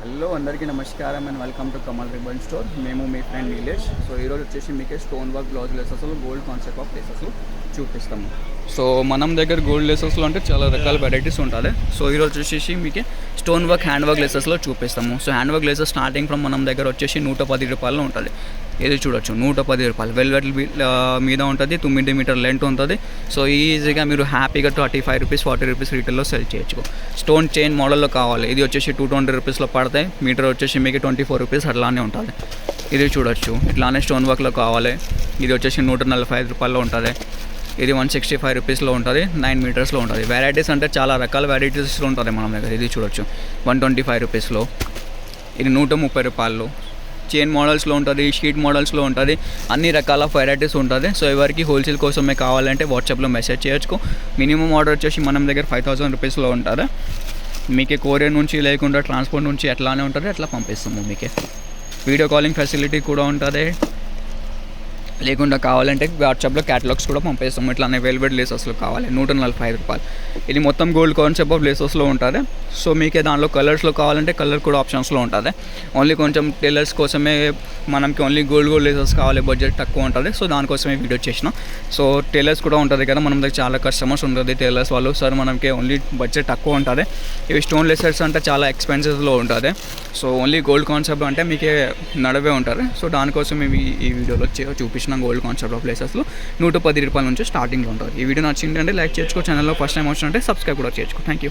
Hello అందరికీ నమస్కారం and welcome to Kamal ribbon store. మేము మీ ఫ్రెండ్ నీలేష్. సో ఈరోజు వచ్చేసి మీకే స్టోన్ వర్క్ బ్లౌజ్ లెసెస్లో గోల్డ్ కాన్సెప్ట్ ఆఫ్ లెసెస్లో చూపిస్తాము. సో మనం దగ్గర గోల్డ్ లెసెస్లో అంటే చాలా రకాల వెరైటీస్ ఉంటుంది. సో ఈరోజు వచ్చేసి మీకే స్టోన్ వర్క్ హ్యాండ్ వర్క్ లెసెస్లో చూపిస్తాము. So hand work laces starting from మనం దగ్గర వచ్చేసి 110 రూపాయలు ఉంటుంది. ఇది చూడొచ్చు 110 రూపాయలు. వెల్వెట్ మీద ఉంటుంది, 9 మీటర్ లెంత్ ఉంటుంది. సో ఈజీగా మీరు హ్యాపీగా 35 రూపీస్ 40 రూపీస్ రీటైల్లో సెల్ చేయొచ్చు. స్టోన్ చైన్ మోడల్లో కావాలి, ఇది వచ్చేసి 220 రూపీస్లో పడతాయి. మీటర్ వచ్చేసి మీకు 24 రూపీస్ అట్లానే ఉంటుంది. ఇది చూడొచ్చు ఇట్లానే స్టోన్ వర్క్లో కావాలి, ఇది వచ్చేసి 145 రూపాయల్లో ఉంటుంది. ఇది 165 రూపీస్లో ఉంటుంది, 9 మీటర్స్లో ఉంటుంది. వెరైటీస్ అంటే చాలా రకాల వెరైటీస్లో ఉంటుంది మన దగ్గర. ఇది చూడొచ్చు 125 రూపీస్లో, ఇది 130 రూపాయలు. చైన్ మోడల్స్లో ఉంటుంది, షీట్ మోడల్స్లో ఉంటుంది, అన్ని రకాల వెరైటీస్ ఉంటుంది. సో ఎవరికి హోల్సేల్ కోసమే కావాలంటే వాట్సాప్లో మెసేజ్ చేయొచ్చు. మినిమం ఆర్డర్ వచ్చేసి మనం దగ్గర 5000 రూపీస్లో ఉంటుంది. మీకే కొరియర్ నుంచి లేకుండా ట్రాన్స్పోర్ట్ నుంచి ఎట్లానే ఉంటుంది, అట్లా పంపిస్తాము. మీకే వీడియో కాలింగ్ ఫెసిలిటీ కూడా ఉంటుంది. లేకుండా కావాలంటే వాట్సాప్లో క్యాటలాగ్స్ కూడా పంపిస్తాము. ఇట్లానే వెల్వెట్ లేసెస్లో కావాలి 145 రూపాయలు. ఇది మొత్తం గోల్డ్ కాన్సెప్ట్ ఆఫ్ లేసెస్లో ఉంటుంది. సో మీకే దాంట్లో కలర్స్లో కావాలంటే కలర్ కూడా ఆప్షన్స్లో ఉంటుంది. ఓన్లీ కొంచెం టైలర్స్ కోసమే మనకి ఓన్లీ గోల్డ్ లేసెస్ కావాలి, బడ్జెట్ తక్కువ ఉంటుంది. సో దానికోసమే వీడియో చేసినాం. సో టైలర్స్ కూడా ఉంటుంది కదా, మన దగ్గర చాలా కస్టమర్స్ ఉంటుంది టైలర్స్ వాళ్ళు. సార్ మనకి ఓన్లీ బడ్జెట్ తక్కువ ఉంటుంది, ఇవి స్టోన్ లేసెస్ అంటే చాలా ఎక్స్పెన్సివ్లో ఉంటుంది. సో ఓన్లీ గోల్డ్ కాన్సెప్ట్ అంటే మీకే నడవే ఉంటుంది. సో దానికోసం మేము ఈ వీడియోలో చూపించిన గోల్డ్ కాన్సెప్ట్ ఆఫ్ ప్లేసెస్లో 110 రూపాయల నుంచి స్టార్టింగ్లో ఉంటుంది. ఈ వీడియో నచ్చిందంటే లైక్ చేసుకో, ఛానల్లో ఫస్ట్ టైం వచ్చినట్టే సబ్స్క్రైబ్ కూడా చేసుకో. Thank you.